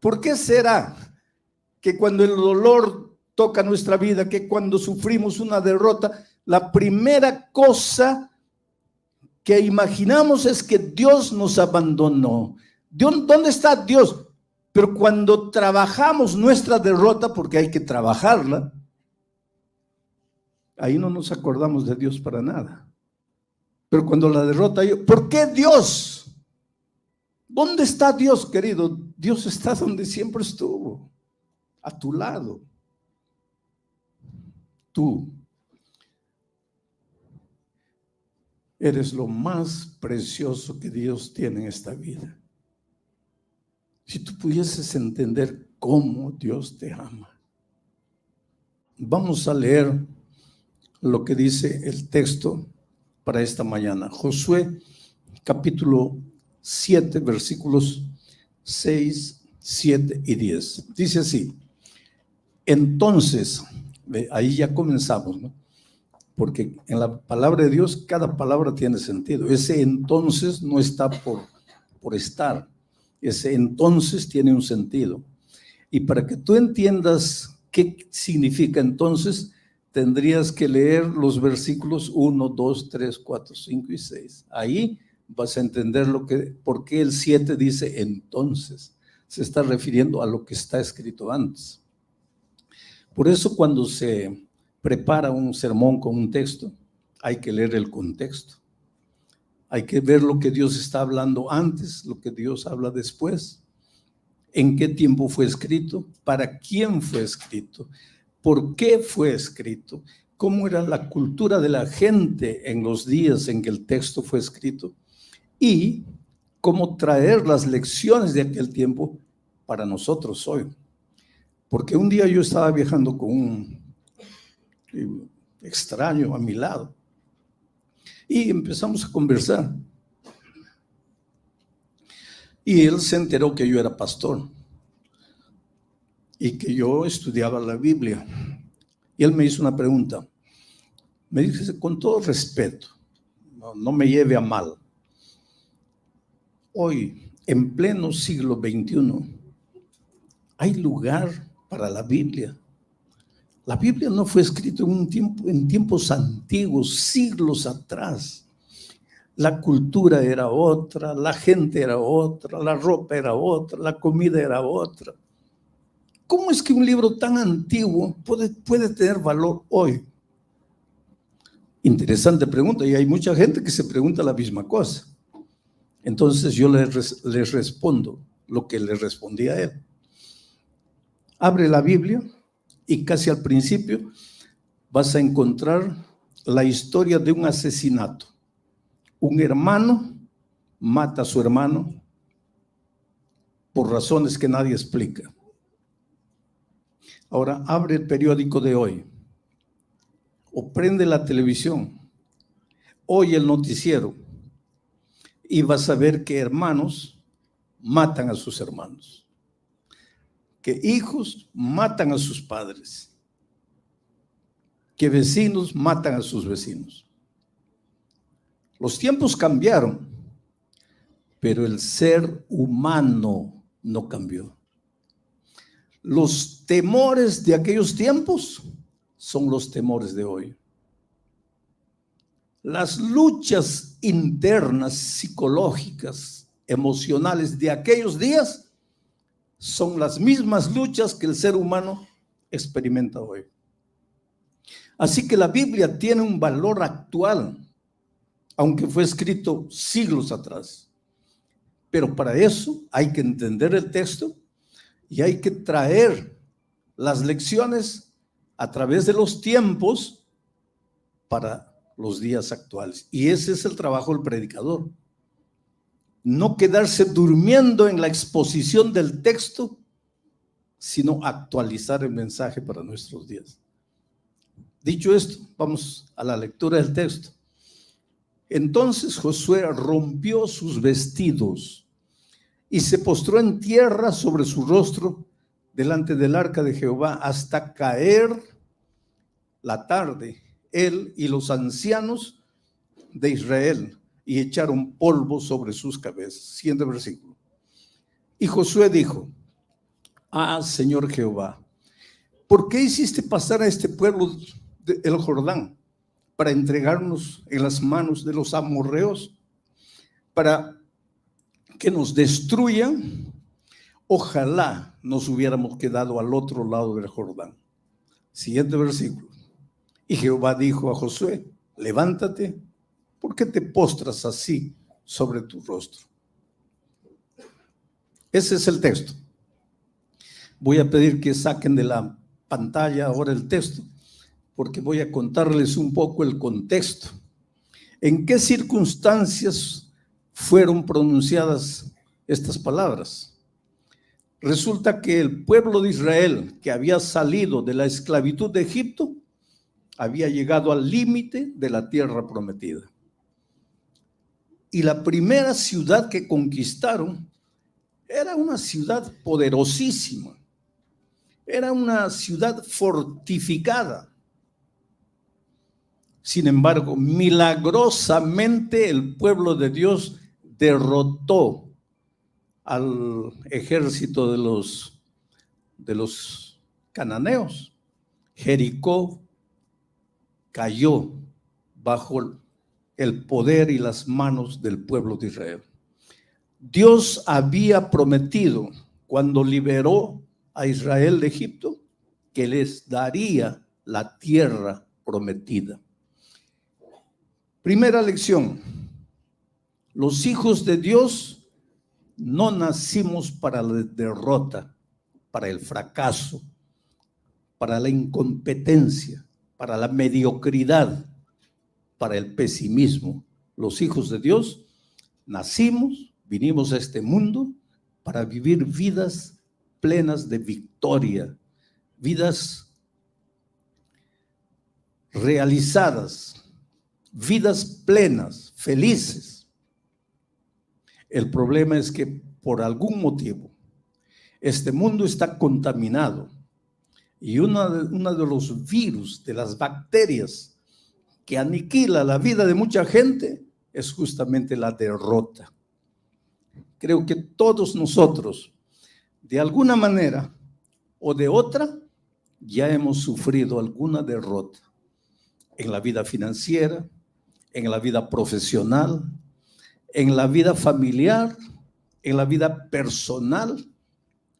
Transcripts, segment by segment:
¿Por qué será que cuando el dolor toca nuestra vida, que cuando sufrimos una derrota, la primera cosa que imaginamos es que Dios nos abandonó? ¿Dónde está Dios? Pero cuando trabajamos nuestra derrota, porque hay que trabajarla, ahí no nos acordamos de Dios para nada. Pero cuando la derrota, ¿por qué Dios? ¿Dónde está Dios, querido? Dios está donde siempre estuvo, a tu lado. Tú eres lo más precioso que Dios tiene en esta vida. Si tú pudieses entender cómo Dios te ama. Vamos a leer lo que dice el texto para esta mañana. Josué, capítulo 7, versículos 6, 7 y 10. Dice así: entonces, ahí ya comenzamos, ¿no? Porque en la palabra de Dios cada palabra tiene sentido. Ese entonces no está por estar. Ese entonces tiene un sentido. Y para que tú entiendas qué significa entonces, tendrías que leer los versículos 1, 2, 3, 4, 5 y 6. Ahí vas a entender por qué el 7 dice entonces. Se está refiriendo a lo que está escrito antes. Por eso cuando se prepara un sermón con un texto, hay que leer el contexto. Hay que ver lo que Dios está hablando antes, lo que Dios habla después. ¿En qué tiempo fue escrito? ¿Para quién fue escrito? ¿Por qué fue escrito? ¿Cómo era la cultura de la gente en los días en que el texto fue escrito? Y cómo traer las lecciones de aquel tiempo para nosotros hoy. Porque un día yo estaba viajando con un extraño a mi lado y empezamos a conversar. Y él se enteró que yo era pastor y que yo estudiaba la Biblia. Y él me hizo una pregunta. Me dice, con todo respeto, no me lleve a mal. Hoy, en pleno siglo XXI, hay lugar para la Biblia. La Biblia no fue escrita en tiempos antiguos, siglos atrás. La cultura era otra, la gente era otra, la ropa era otra, la comida era otra. ¿Cómo es que un libro tan antiguo puede tener valor hoy? Interesante pregunta, y hay mucha gente que se pregunta la misma cosa. Entonces yo les respondo lo que le respondí a él. Abre la Biblia y casi al principio vas a encontrar la historia de un asesinato. Un hermano mata a su hermano por razones que nadie explica. Ahora abre el periódico de hoy o prende la televisión, oye el noticiero y vas a ver que hermanos matan a sus hermanos, que hijos matan a sus padres, que vecinos matan a sus vecinos. Los tiempos cambiaron, pero el ser humano no cambió. Los temores de aquellos tiempos son los temores de hoy. Las luchas internas, psicológicas, emocionales de aquellos días son las mismas luchas que el ser humano experimenta hoy. Así que la Biblia tiene un valor actual, aunque fue escrito siglos atrás. Pero para eso hay que entender el texto y hay que traer las lecciones a través de los tiempos para los días actuales. Y ese es el trabajo del predicador. No quedarse durmiendo en la exposición del texto, sino actualizar el mensaje para nuestros días. Dicho esto, vamos a la lectura del texto. Entonces Josué rompió sus vestidos y se postró en tierra sobre su rostro delante del arca de Jehová hasta caer la tarde, él y los ancianos de Israel, y echaron polvo sobre sus cabezas. Siguiente versículo. Y Josué dijo: Ah, Señor Jehová, ¿por qué hiciste pasar a este pueblo el Jordán para entregarnos en las manos de los amorreos, para que nos destruyan? Ojalá nos hubiéramos quedado al otro lado del Jordán. Siguiente versículo. Y Jehová dijo a Josué: levántate, ¿por qué te postras así sobre tu rostro? Ese es el texto. Voy a pedir que saquen de la pantalla ahora el texto, porque voy a contarles un poco el contexto. ¿En qué circunstancias fueron pronunciadas estas palabras? Resulta que el pueblo de Israel, que había salido de la esclavitud de Egipto, había llegado al límite de la tierra prometida. Y la primera ciudad que conquistaron era una ciudad poderosísima. Era una ciudad fortificada. Sin embargo, milagrosamente el pueblo de Dios derrotó al ejército de los cananeos. Jericó cayó bajo el poder y las manos del pueblo de Israel. Dios había prometido, cuando liberó a Israel de Egipto, que les daría la tierra prometida. Primera lección: los hijos de Dios no nacimos para la derrota, para el fracaso, para la incompetencia, para la mediocridad, para el pesimismo. Los hijos de Dios nacimos, vinimos a este mundo para vivir vidas plenas de victoria, vidas realizadas, vidas plenas, felices. El problema es que por algún motivo este mundo está contaminado y uno de los virus, de las bacterias que aniquila la vida de mucha gente, es justamente la derrota. Creo que todos nosotros, de alguna manera o de otra, ya hemos sufrido alguna derrota en la vida financiera, en la vida profesional, en la vida familiar, en la vida personal,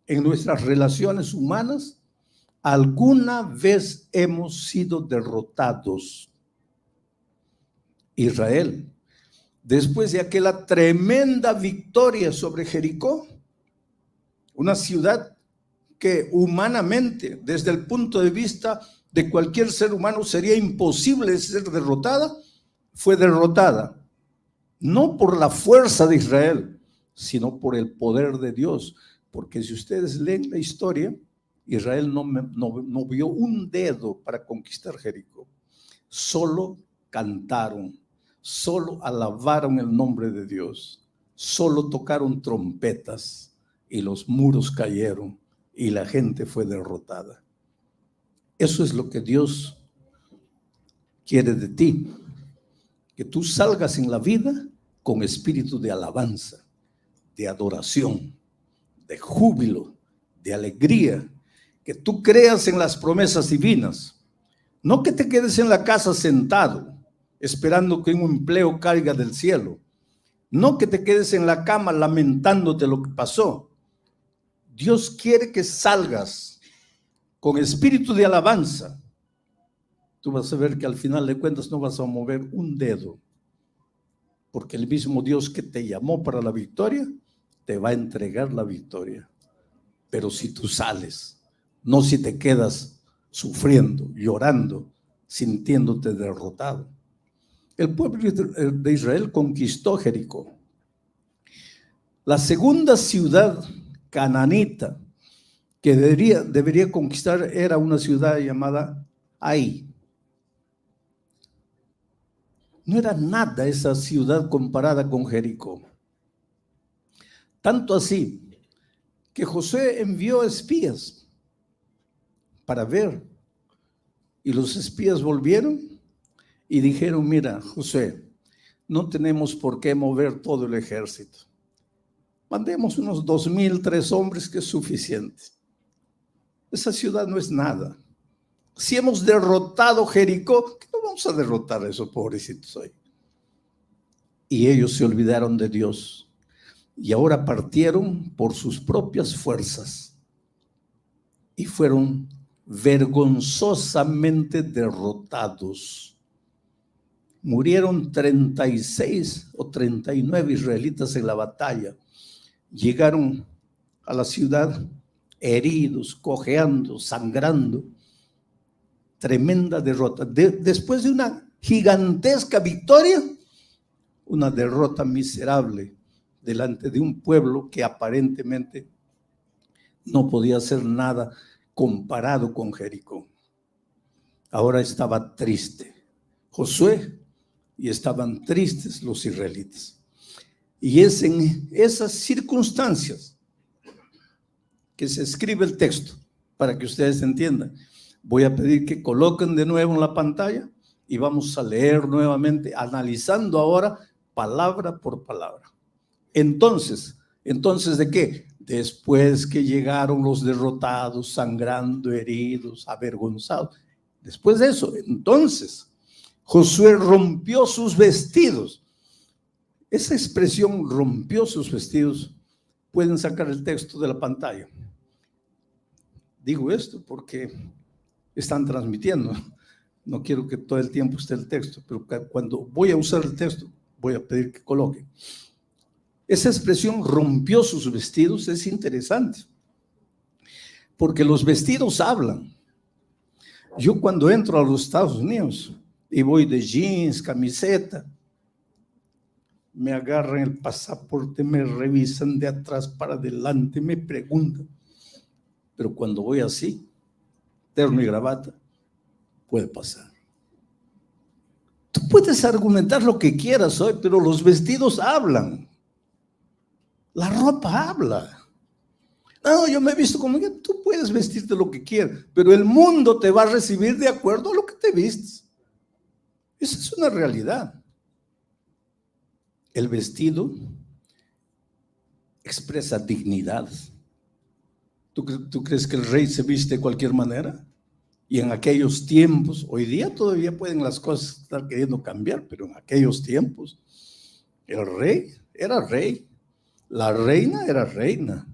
en nuestras relaciones humanas. Alguna vez hemos sido derrotados. Israel, después de aquella tremenda victoria sobre Jericó, una ciudad que humanamente, desde el punto de vista de cualquier ser humano, sería imposible ser derrotada, fue derrotada. No por la fuerza de Israel, sino por el poder de Dios. Porque si ustedes leen la historia, Israel no vio un dedo para conquistar Jericó. Solo cantaron, solo alabaron el nombre de Dios, solo tocaron trompetas y los muros cayeron y la gente fue derrotada. Eso es lo que Dios quiere de ti, que tú salgas en la vida con espíritu de alabanza, de adoración, de júbilo, de alegría, que tú creas en las promesas divinas, no que te quedes en la casa sentado esperando que un empleo caiga del cielo, no que te quedes en la cama lamentándote lo que pasó. Dios quiere que salgas con espíritu de alabanza. Tú vas a ver que al final de cuentas no vas a mover un dedo, porque el mismo Dios que te llamó para la victoria te va a entregar la victoria. Pero si tú sales, no si te quedas sufriendo, llorando, sintiéndote derrotado. El pueblo de Israel conquistó Jericó. La segunda ciudad cananita que debería conquistar era una ciudad llamada Ai. No era nada esa ciudad comparada con Jericó. Tanto así que Josué envió espías para ver. Y los espías volvieron y dijeron: mira, Josué, no tenemos por qué mover todo el ejército. Mandemos unos 2,000, 3 hombres, que es suficiente. Esa ciudad no es nada. Si hemos derrotado Jericó, ¿qué no vamos a derrotar a esos pobrecitos hoy? Y ellos se olvidaron de Dios y ahora partieron por sus propias fuerzas y fueron vergonzosamente derrotados. Murieron 36 o 39 israelitas en la batalla. Llegaron a la ciudad heridos, cojeando, sangrando. Tremenda derrota. Después de una gigantesca victoria, una derrota miserable delante de un pueblo que aparentemente no podía hacer nada comparado con Jericó. Ahora estaba triste Josué y estaban tristes los israelitas. Y es en esas circunstancias que se escribe el texto, para que ustedes entiendan. Voy a pedir que coloquen de nuevo en la pantalla y vamos a leer nuevamente, analizando ahora palabra por palabra. Entonces, ¿de qué? Después que llegaron los derrotados, sangrando, heridos, avergonzados. Después de eso, entonces, Josué rompió sus vestidos. Esa expresión, rompió sus vestidos, pueden sacar el texto de la pantalla. Digo esto porque están transmitiendo. No quiero que todo el tiempo esté el texto, pero cuando voy a usar el texto, voy a pedir que coloquen. Esa expresión, rompió sus vestidos, es interesante, porque los vestidos hablan. Yo cuando entro a los Estados Unidos y voy de jeans, camiseta, me agarran el pasaporte, me revisan de atrás para adelante, me preguntan. Pero cuando voy así, terno y gravata, puede pasar. Tú puedes argumentar lo que quieras hoy, pero los vestidos hablan. La ropa habla. No, yo me he visto como que tú puedes vestirte lo que quieras, pero el mundo te va a recibir de acuerdo a lo que te vistes. Esa es una realidad. El vestido expresa dignidad. ¿Tú crees que el rey se viste de cualquier manera? Y en aquellos tiempos, hoy día todavía pueden las cosas estar queriendo cambiar, pero en aquellos tiempos el rey era rey, la reina era reina,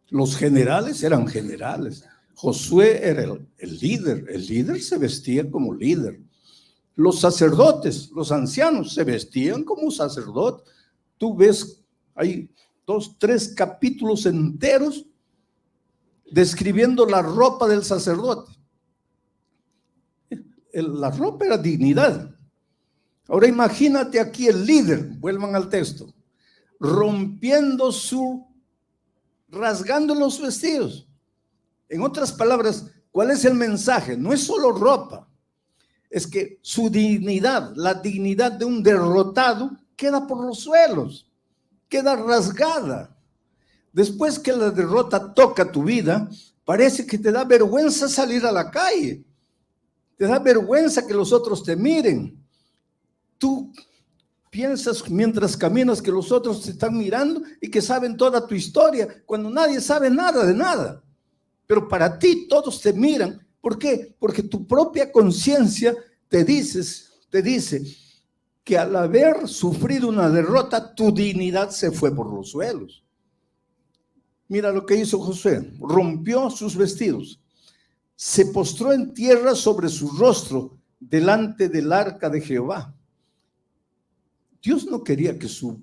los generales eran generales. Josué era el líder se vestía como líder. Los sacerdotes, los ancianos se vestían como sacerdotes. Tú ves, hay 2, 3 capítulos enteros describiendo la ropa del sacerdote. La ropa era dignidad. Ahora imagínate aquí el líder, vuelvan al texto, rasgando los vestidos. En otras palabras, ¿cuál es el mensaje? No es solo ropa, es que su dignidad, la dignidad de un derrotado, queda por los suelos, queda rasgada. Después que la derrota toca tu vida, parece que te da vergüenza salir a la calle. Te da vergüenza que los otros te miren. Tú piensas mientras caminas que los otros te están mirando y que saben toda tu historia, cuando nadie sabe nada de nada. Pero para ti todos te miran. ¿Por qué? Porque tu propia conciencia te dice que al haber sufrido una derrota, tu dignidad se fue por los suelos. Mira lo que hizo Josué, rompió sus vestidos, se postró en tierra sobre su rostro delante del arca de Jehová. Dios no quería que su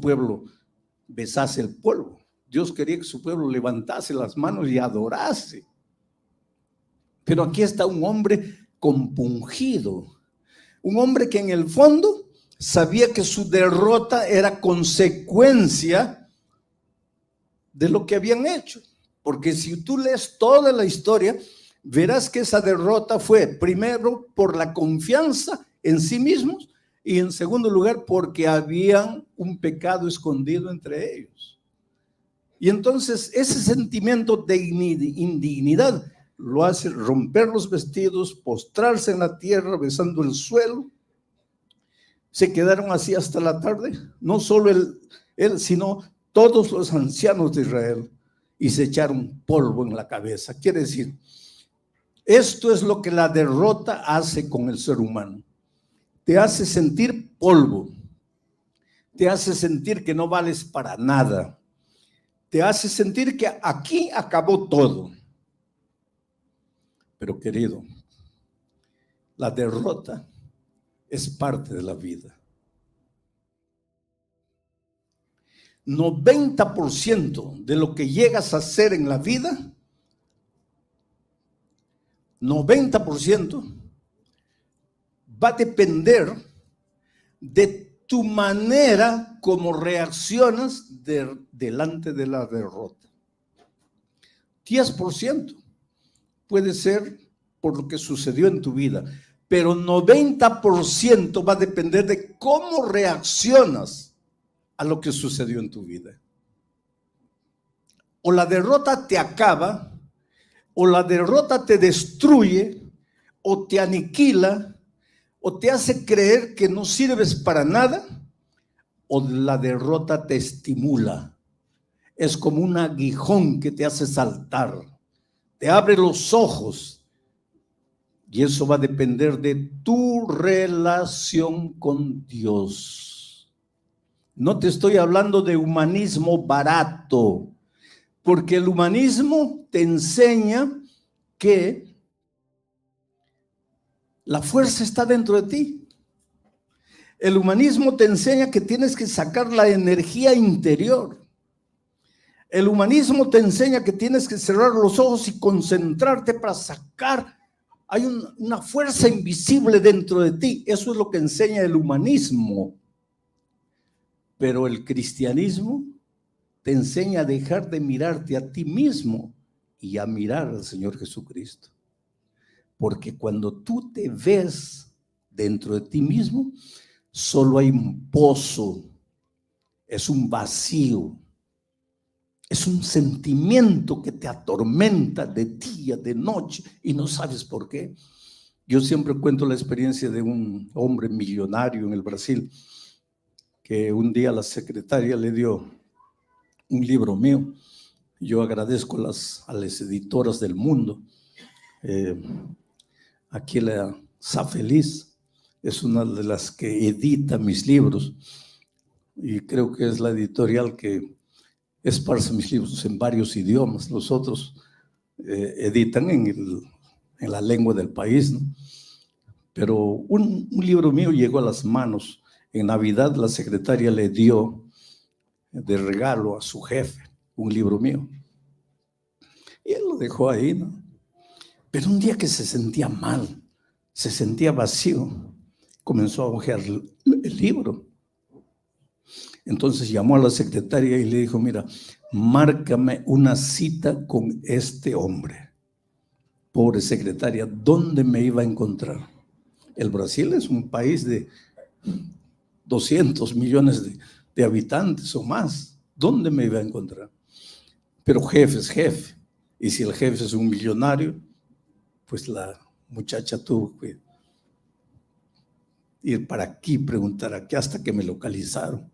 pueblo besase el polvo. Dios quería que su pueblo levantase las manos y adorase. Pero aquí está un hombre compungido, un hombre que en el fondo sabía que su derrota era consecuencia de lo que habían hecho, porque si tú lees toda la historia, verás que esa derrota fue primero por la confianza en sí mismos y en segundo lugar porque había un pecado escondido entre ellos. Y entonces ese sentimiento de indignidad lo hace romper los vestidos, postrarse en la tierra besando el suelo. Se quedaron así hasta la tarde, no solo él, sino todos los ancianos de Israel. y se echaron polvo en la cabeza. Quiere decir, esto es lo que la derrota hace con el ser humano. Te hace sentir polvo, te hace sentir que no vales para nada, te hace sentir que aquí acabó todo. Pero querido, la derrota es parte de la vida. 90% de lo que llegas a hacer en la vida, 90% va a depender de tu manera como reaccionas delante de la derrota. 10% puede ser por lo que sucedió en tu vida, pero 90% va a depender de cómo reaccionas a lo que sucedió en tu vida. O la derrota te acaba, o la derrota te destruye, o te aniquila, o te hace creer que no sirves para nada, o la derrota te estimula. Es como un aguijón que te hace saltar, te abre los ojos, y eso va a depender de tu relación con Dios. No te estoy hablando de humanismo barato, porque el humanismo te enseña que la fuerza está dentro de ti. El humanismo te enseña que tienes que sacar la energía interior. El humanismo te enseña que tienes que cerrar los ojos y concentrarte para sacar. Hay una fuerza invisible dentro de ti. Eso es lo que enseña el humanismo. Pero el cristianismo te enseña a dejar de mirarte a ti mismo y a mirar al Señor Jesucristo. Porque cuando tú te ves dentro de ti mismo, solo hay un pozo, es un vacío, es un sentimiento que te atormenta de día, de noche, y no sabes por qué. Yo siempre cuento la experiencia de un hombre millonario en el Brasil, que un día la secretaria le dio un libro mío. Yo agradezco a las editoras del mundo. Aquí la Safeliz es una de las que edita mis libros y creo que es la editorial que esparce mis libros en varios idiomas. Los otros editan en la lengua del país, ¿no? Pero un libro mío llegó a las manos. En Navidad la secretaria le dio de regalo a su jefe un libro mío. Y él lo dejó ahí, ¿no? Pero un día que se sentía mal, se sentía vacío, comenzó a hojear el libro. Entonces llamó a la secretaria y le dijo, mira, márcame una cita con este hombre. Pobre secretaria, ¿dónde me iba a encontrar? El Brasil es un país de 200 millones de habitantes o más. ¿Dónde me iba a encontrar? Pero jefe es jefe. Y si el jefe es un millonario, pues la muchacha tuvo que ir para aquí, preguntar aquí, hasta que me localizaron.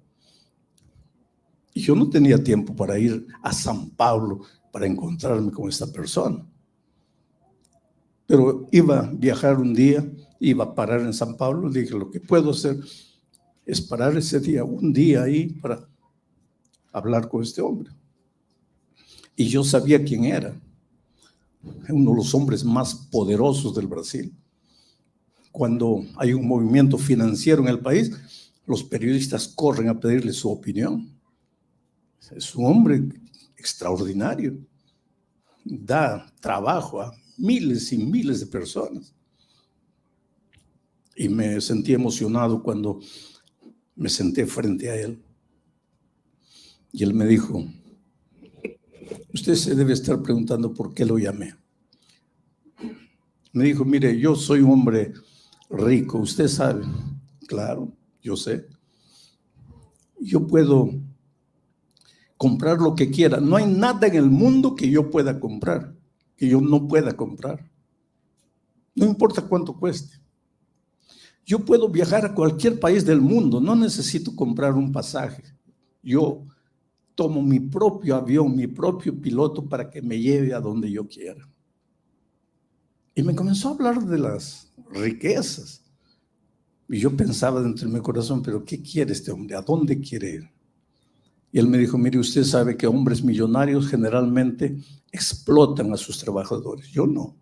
Y yo no tenía tiempo para ir a San Pablo para encontrarme con esta persona. Pero iba a viajar un día, iba a parar en San Pablo. Le dije, lo que puedo hacer es parar ese día, un día ahí, para hablar con este hombre. Y yo sabía quién era. Uno de los hombres más poderosos del Brasil. Cuando hay un movimiento financiero en el país, los periodistas corren a pedirle su opinión. Es un hombre extraordinario. Da trabajo a miles y miles de personas. Y me sentí emocionado cuando me senté frente a él. Y él me dijo, usted se debe estar preguntando por qué lo llamé. Me dijo, mire, yo soy un hombre rico, usted sabe. Claro, yo sé. Yo puedo comprar lo que quiera. No hay nada en el mundo que yo pueda comprar, que yo no pueda comprar. No importa cuánto cueste. Yo puedo viajar a cualquier país del mundo, no necesito comprar un pasaje. Yo tomo mi propio avión, mi propio piloto para que me lleve a donde yo quiera. Y me comenzó a hablar de las riquezas. Y yo pensaba dentro de mi corazón, pero ¿qué quiere este hombre? ¿A dónde quiere ir? Y él me dijo, mire, usted sabe que hombres millonarios generalmente explotan a sus trabajadores. Yo no.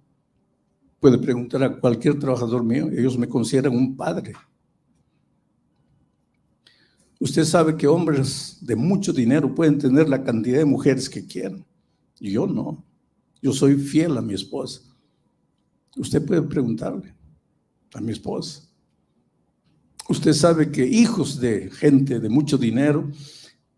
Puede preguntar a cualquier trabajador mío, ellos me consideran un padre. Usted sabe que hombres de mucho dinero pueden tener la cantidad de mujeres que quieran. Y yo no. Yo soy fiel a mi esposa. Usted puede preguntarle a mi esposa. Usted sabe que hijos de gente de mucho dinero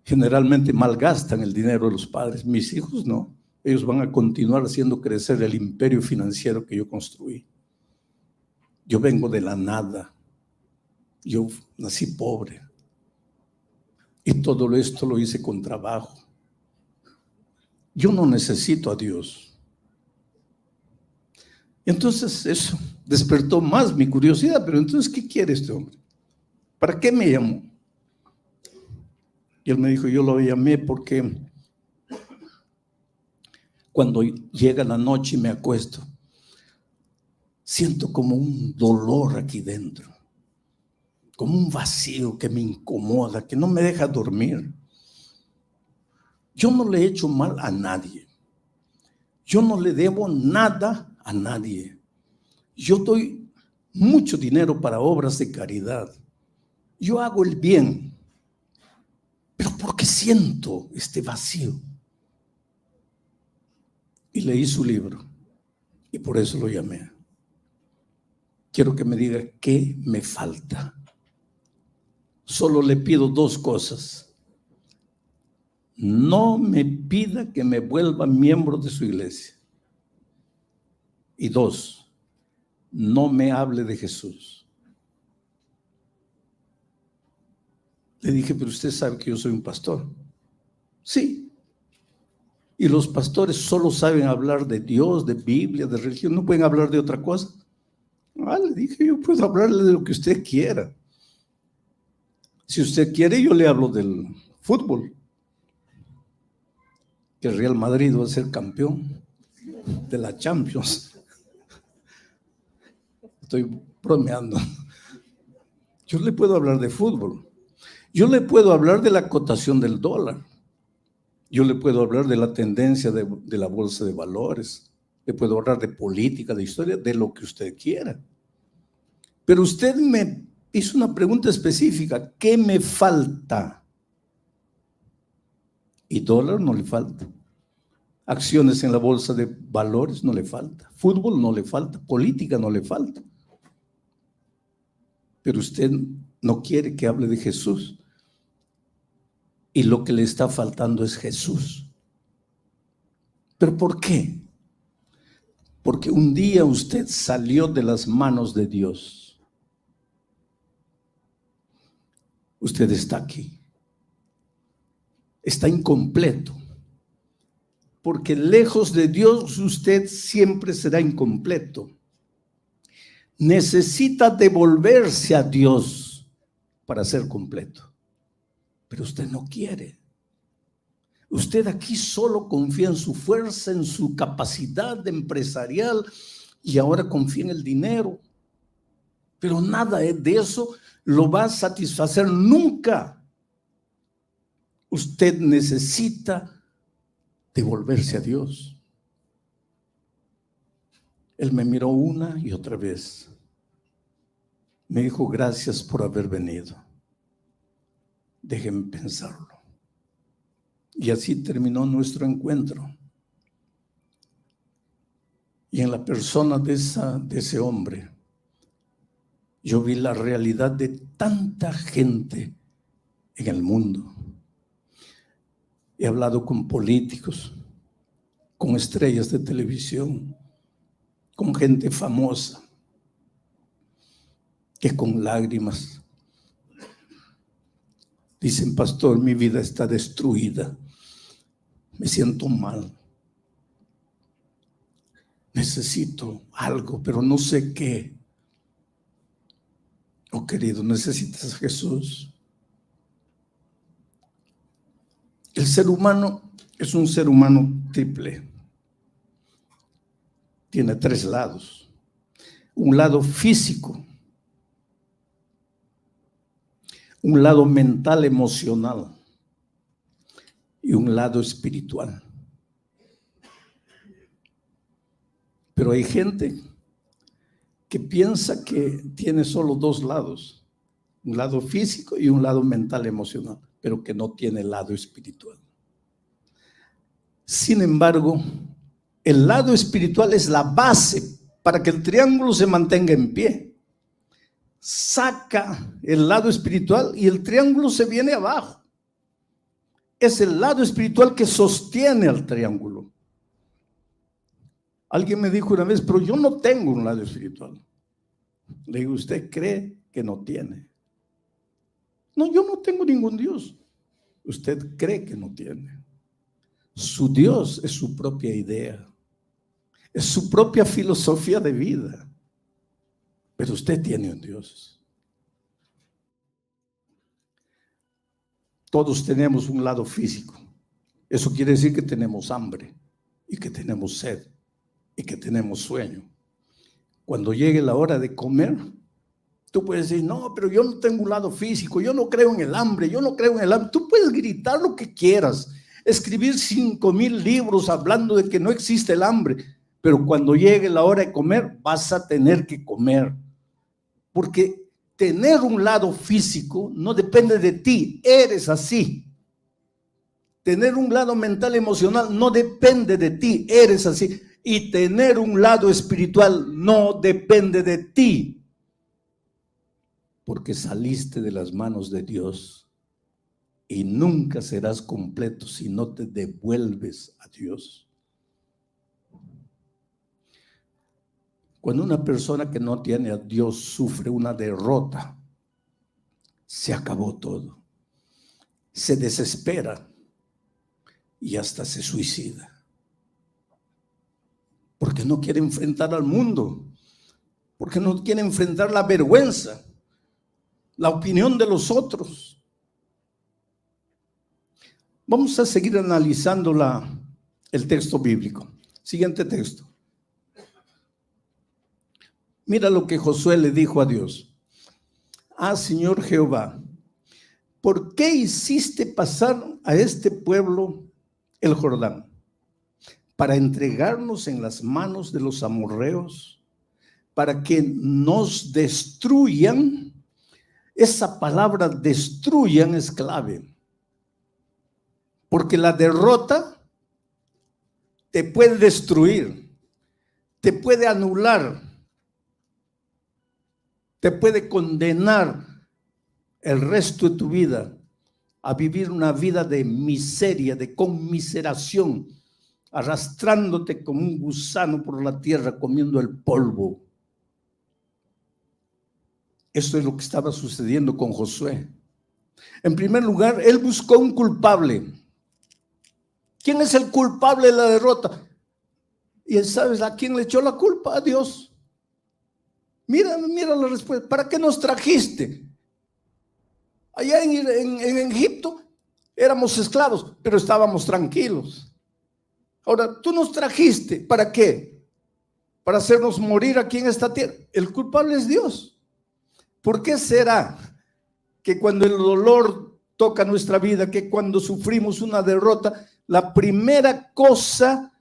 generalmente malgastan el dinero de los padres. Mis hijos no. Ellos van a continuar haciendo crecer el imperio financiero que yo construí. Yo vengo de la nada. Yo nací pobre. Y todo esto lo hice con trabajo. Yo no necesito a Dios. Y entonces eso despertó más mi curiosidad. Pero entonces, ¿qué quiere este hombre? ¿Para qué me llamó? Y él me dijo, yo lo llamé porque cuando llega la noche y me acuesto, siento como un dolor aquí dentro, como un vacío que me incomoda, que no me deja dormir. Yo no le he hecho mal a nadie. Yo no le debo nada a nadie. Yo doy mucho dinero para obras de caridad. Yo hago el bien, pero porque siento este vacío. Y leí su libro y por eso lo llamé. Quiero que me diga qué me falta. Solo le pido dos cosas. No me pida que me vuelva miembro de su iglesia. Y dos, no me hable de Jesús. Le dije, pero usted sabe que yo soy un pastor. Sí. Y los pastores solo saben hablar de Dios, de Biblia, de religión. No pueden hablar de otra cosa. Le dije, yo puedo hablarle de lo que usted quiera. Si usted quiere, yo le hablo del fútbol. Que el Real Madrid va a ser campeón de la Champions. Estoy bromeando. Yo le puedo hablar de fútbol. Yo le puedo hablar de la cotación del dólar. Yo le puedo hablar de la tendencia de la bolsa de valores. Le puedo hablar de política, de historia, de lo que usted quiera. Pero usted me hizo una pregunta específica. ¿Qué me falta? Y dólar no le falta. Acciones en la bolsa de valores no le falta. Fútbol no le falta. Política no le falta. Pero usted no quiere que hable de Jesús. Y lo que le está faltando es Jesús. ¿Pero por qué? Porque un día usted salió de las manos de Dios. Usted está aquí. Está incompleto. Porque lejos de Dios usted siempre será incompleto. Necesita devolverse a Dios para ser completo. Pero usted no quiere. Usted aquí solo confía en su fuerza, en su capacidad empresarial y ahora confía en el dinero. Pero nada de eso lo va a satisfacer nunca. Usted necesita devolverse a Dios. Él me miró una y otra vez. Me dijo, gracias por haber venido. Déjenme pensarlo. Y así terminó nuestro encuentro. Y en la persona de ese hombre, yo vi la realidad de tanta gente en el mundo. He hablado con políticos, con estrellas de televisión, con gente famosa, que con lágrimas dicen, pastor, mi vida está destruida, me siento mal, necesito algo, pero no sé qué. Oh, querido, necesitas a Jesús. El ser humano es un ser humano triple. Tiene tres lados. Un lado físico, un lado mental, emocional y un lado espiritual. Pero hay gente que piensa que tiene solo dos lados, un lado físico y un lado mental, emocional, pero que no tiene el lado espiritual. Sin embargo, el lado espiritual es la base para que el triángulo se mantenga en pie. Saca el lado espiritual y el triángulo se viene abajo. Es el lado espiritual que sostiene al triángulo. Alguien me dijo una vez, pero yo no tengo un lado espiritual. Le digo, ¿usted cree que no tiene? No, yo no tengo ningún Dios. Usted cree que no tiene. Su Dios es su propia idea. Es su propia filosofía de vida. Pero usted tiene un Dios. Todos tenemos un lado físico. Eso quiere decir que tenemos hambre y que tenemos sed y que tenemos sueño. Cuando llegue la hora de comer, tú puedes decir, no, pero yo no tengo un lado físico, yo no creo en el hambre, yo no creo en el hambre. Tú puedes gritar lo que quieras, escribir 5,000 libros hablando de que no existe el hambre, pero cuando llegue la hora de comer, vas a tener que comer. Porque tener un lado físico no depende de ti, eres así. Tener un lado mental, emocional, no depende de ti, eres así. Y tener un lado espiritual no depende de ti, porque saliste de las manos de Dios y nunca serás completo si no te devuelves a Dios. Cuando una persona que no tiene a Dios sufre una derrota, se acabó todo. Se desespera y hasta se suicida. Porque no quiere enfrentar al mundo, porque no quiere enfrentar la vergüenza, la opinión de los otros. Vamos a seguir analizando el texto bíblico. Siguiente texto. Mira lo que Josué le dijo a Dios. Ah, Señor Jehová, ¿por qué hiciste pasar a este pueblo el Jordán? Para entregarnos en las manos de los amorreos, para que nos destruyan. Esa palabra destruyan es clave, porque la derrota te puede destruir, te puede anular, te puede condenar el resto de tu vida a vivir una vida de miseria, de conmiseración, arrastrándote como un gusano por la tierra, comiendo el polvo. Esto es lo que estaba sucediendo con Josué. En primer lugar, él buscó un culpable. ¿Quién es el culpable de la derrota? Y ¿sabes a quién le echó la culpa? A Dios. Mira la respuesta. ¿Para qué nos trajiste? Allá en Egipto éramos esclavos, pero estábamos tranquilos. Ahora, tú nos trajiste, ¿para qué? Para hacernos morir aquí en esta tierra. El culpable es Dios. ¿Por qué será que cuando el dolor toca nuestra vida, que cuando sufrimos una derrota, la primera cosa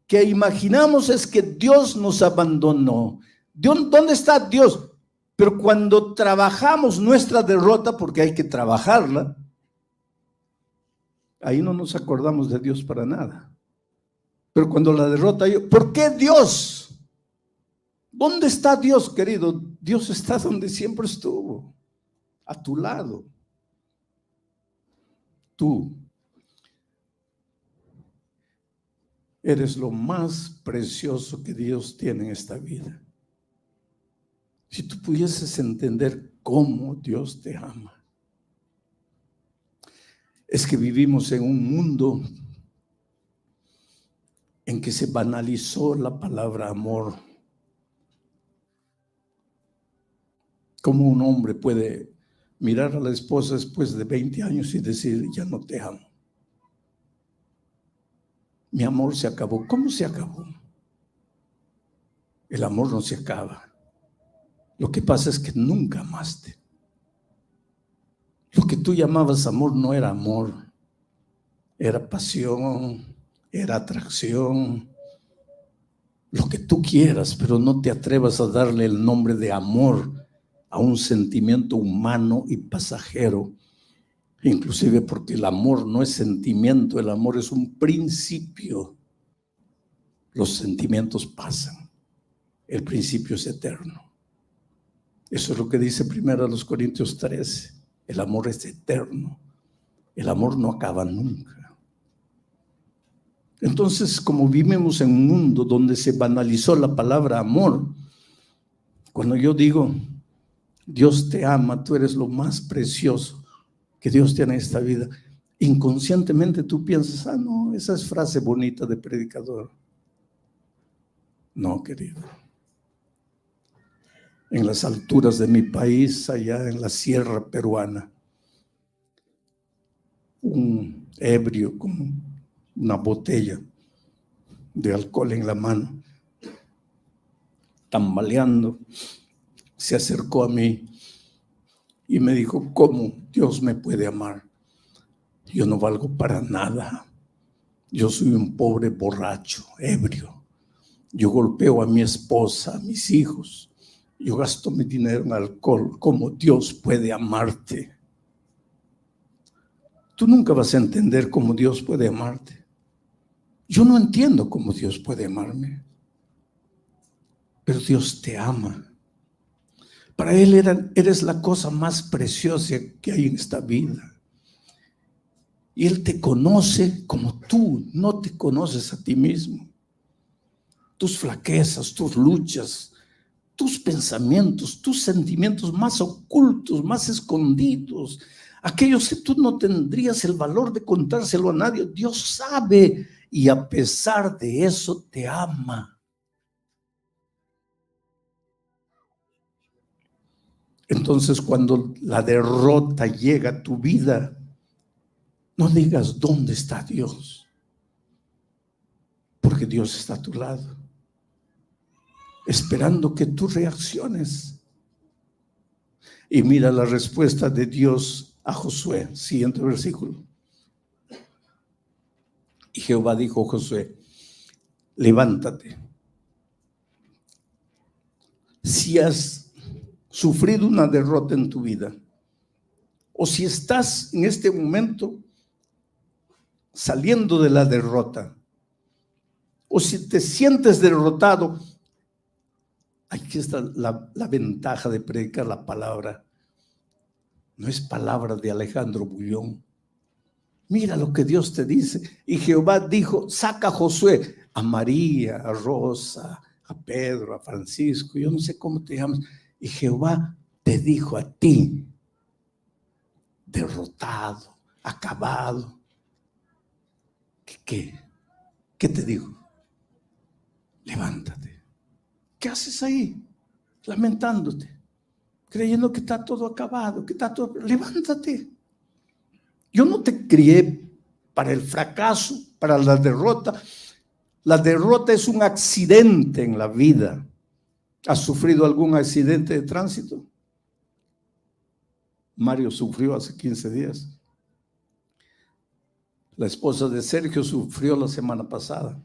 que imaginamos es que Dios nos abandonó? ¿Dónde está Dios? Pero cuando trabajamos nuestra derrota, porque hay que trabajarla, ahí no nos acordamos de Dios para nada. Pero cuando la derrota, ¿por qué Dios? ¿Dónde está Dios, querido? Dios está donde siempre estuvo, a tu lado. Tú eres lo más precioso que Dios tiene en esta vida. Si tú pudieses entender cómo Dios te ama. Es que vivimos en un mundo en que se banalizó la palabra amor. ¿Cómo un hombre puede mirar a la esposa después de 20 años y decir, ya no te amo? Mi amor se acabó. ¿Cómo se acabó? El amor no se acaba. Lo que pasa es que nunca amaste. Lo que tú llamabas amor no era amor. Era pasión, era atracción, lo que tú quieras, pero no te atrevas a darle el nombre de amor a un sentimiento humano y pasajero, inclusive porque el amor no es sentimiento, el amor es un principio. Los sentimientos pasan, el principio es eterno. Eso es lo que dice 1 Corintios 13, el amor es eterno, el amor no acaba nunca. Entonces, como vivimos en un mundo donde se banalizó la palabra amor, cuando yo digo, Dios te ama, tú eres lo más precioso que Dios tiene en esta vida, inconscientemente tú piensas, no, esa es frase bonita de predicador. No, querido. En las alturas de mi país, allá en la sierra peruana, un ebrio con una botella de alcohol en la mano, tambaleando, se acercó a mí y me dijo, ¿cómo Dios me puede amar? Yo no valgo para nada. Yo soy un pobre borracho, ebrio. Yo golpeo a mi esposa, a mis hijos. Yo gasto mi dinero en alcohol. ¿Cómo Dios puede amarte? Tú nunca vas a entender cómo Dios puede amarte. Yo no entiendo cómo Dios puede amarme. Pero Dios te ama. Para Él eres la cosa más preciosa que hay en esta vida. Y Él te conoce como tú no te conoces a ti mismo. Tus flaquezas, tus luchas, tus pensamientos, tus sentimientos más ocultos, más escondidos, aquellos que tú no tendrías el valor de contárselo a nadie, Dios sabe y a pesar de eso te ama. Entonces, cuando la derrota llega a tu vida, no digas, ¿dónde está Dios? Porque Dios está a tu lado, esperando que tú reacciones. Y mira la respuesta de Dios a Josué, siguiente versículo. Y Jehová dijo a Josué, levántate. Si has sufrido una derrota en tu vida, o si estás en este momento saliendo de la derrota, o si te sientes derrotado, aquí está la ventaja de predicar la palabra. No es palabra de Alejandro Bullón. Mira lo que Dios te dice. Y Jehová dijo, saca a Josué, a María, a Rosa, a Pedro, a Francisco, yo no sé cómo te llamas. Y Jehová te dijo a ti, derrotado, acabado. ¿Qué te dijo? Levántate. ¿Qué haces ahí? Lamentándote, creyendo que está todo acabado, que está todo... Levántate. Yo no te crié para el fracaso, para la derrota. La derrota es un accidente en la vida. ¿Has sufrido algún accidente de tránsito? Mario sufrió hace 15 días. La esposa de Sergio sufrió la semana pasada.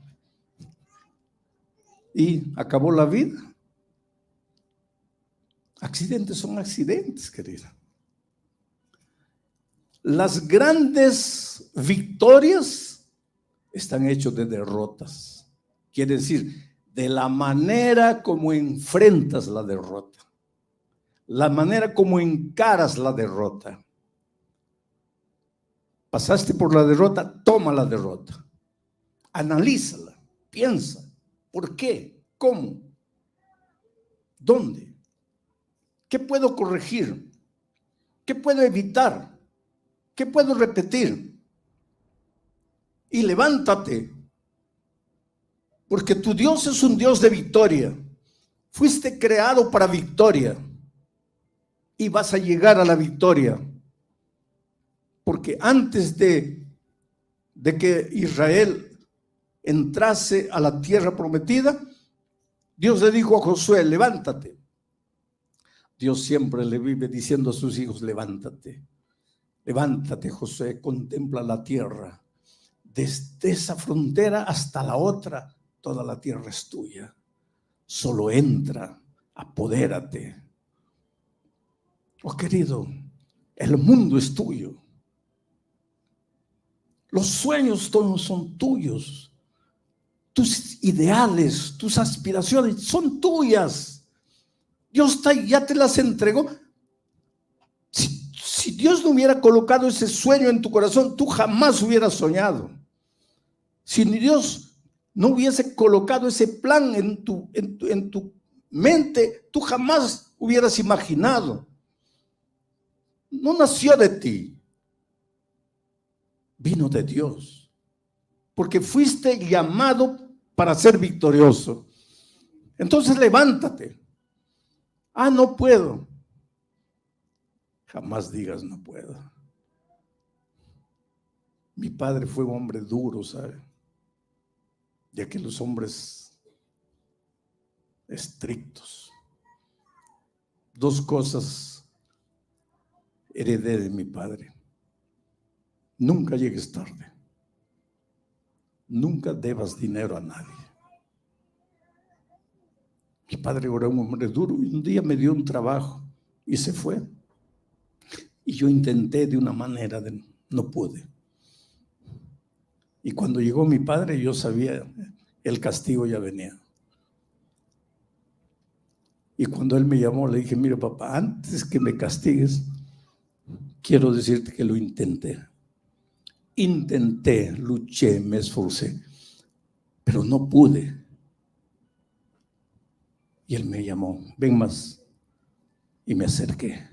Y acabó la vida. Accidentes son accidentes, querida. Las grandes victorias están hechas de derrotas. Quiere decir, de la manera como enfrentas la derrota, la manera como encaras la derrota. Pasaste por la derrota, toma la derrota. Analízala, piensa. ¿Por qué? ¿Cómo? ¿Dónde? ¿Qué puedo corregir? ¿Qué puedo evitar? ¿Qué puedo repetir? Y levántate, porque tu Dios es un Dios de victoria. Fuiste creado para victoria y vas a llegar a la victoria. Porque antes de que Israel entrase a la tierra prometida, Dios le dijo a Josué, levántate. Dios siempre le vive diciendo a sus hijos, levántate. Levántate, Josué, contempla la tierra. Desde esa frontera hasta la otra, toda la tierra es tuya. Solo entra, apodérate. Oh, querido, el mundo es tuyo. Los sueños todos son tuyos. Tus ideales, tus aspiraciones son tuyas. Dios ya te las entregó. Si Dios no hubiera colocado ese sueño en tu corazón, tú jamás hubieras soñado. Si Dios no hubiese colocado ese plan en tu mente, tú jamás hubieras imaginado. No nació de ti, vino de Dios, porque fuiste llamado para ser victorioso. Entonces levántate. Ah, no puedo. Jamás digas no puedo. Mi padre fue un hombre duro, ¿sabe? Ya que los hombres estrictos. Dos cosas heredé de mi padre. Nunca llegues tarde. Nunca debas dinero a nadie. Mi padre era un hombre duro y un día me dio un trabajo y se fue. Y yo intenté de una manera, no pude. Y cuando llegó mi padre, yo sabía, el castigo ya venía. Y cuando él me llamó, le dije, mira papá, antes que me castigues, quiero decirte que lo intenté. Intenté, luché, me esforcé, pero no pude. Y él me llamó, ven más. Y me acerqué,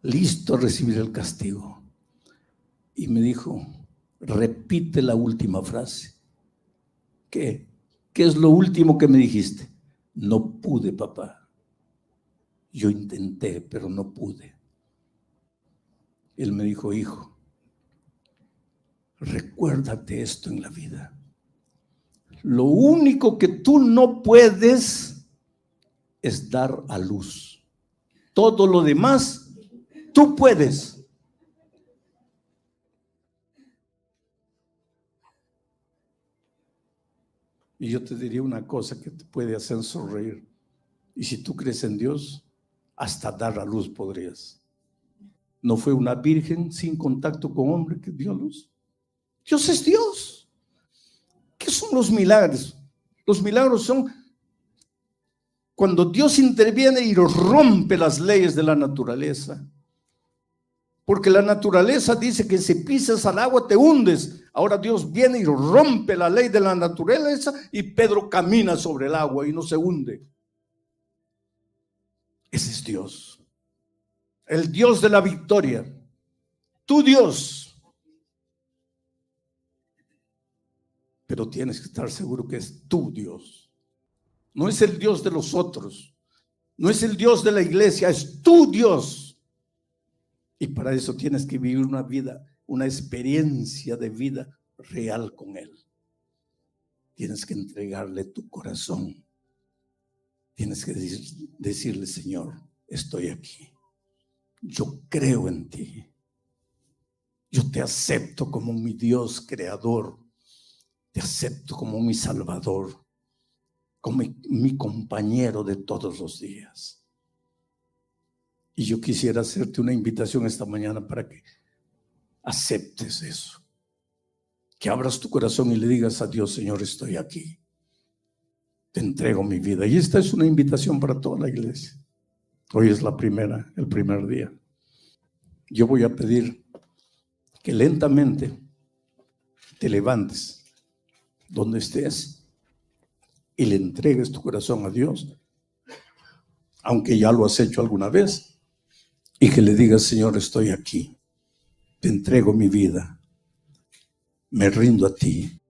listo a recibir el castigo. Y me dijo, repite la última frase. ¿Qué? ¿Qué es lo último que me dijiste? No pude, papá. Yo intenté, pero no pude. Él me dijo, hijo, recuérdate esto en la vida. Lo único que tú no puedes es dar a luz. Todo lo demás, tú puedes. Y yo te diría una cosa que te puede hacer sonreír. Y si tú crees en Dios, hasta dar a luz podrías. ¿No fue una virgen sin contacto con hombre que dio a luz? Dios es Dios. ¿Qué son los milagros? Los milagros son cuando Dios interviene y rompe las leyes de la naturaleza. Porque la naturaleza dice que si pisas al agua te hundes. Ahora Dios viene y rompe la ley de la naturaleza y Pedro camina sobre el agua y no se hunde. Ese es Dios. El Dios de la victoria. Tu Dios. Pero tienes que estar seguro que es tu Dios. No es el Dios de los otros. No es el Dios de la iglesia. Es tu Dios. Y para eso tienes que vivir una vida, una experiencia de vida real con Él. Tienes que entregarle tu corazón. Tienes que decirle, Señor, estoy aquí. Yo creo en ti. Yo te acepto como mi Dios creador. Te acepto como mi Salvador, como mi compañero de todos los días. Y yo quisiera hacerte una invitación esta mañana para que aceptes eso. Que abras tu corazón y le digas a Dios, Señor, estoy aquí. Te entrego mi vida. Y esta es una invitación para toda la iglesia. Hoy es el primer día. Yo voy a pedir que lentamente te levantes donde estés y le entregues tu corazón a Dios, aunque ya lo has hecho alguna vez, y que le digas, Señor, estoy aquí, te entrego mi vida, me rindo a ti,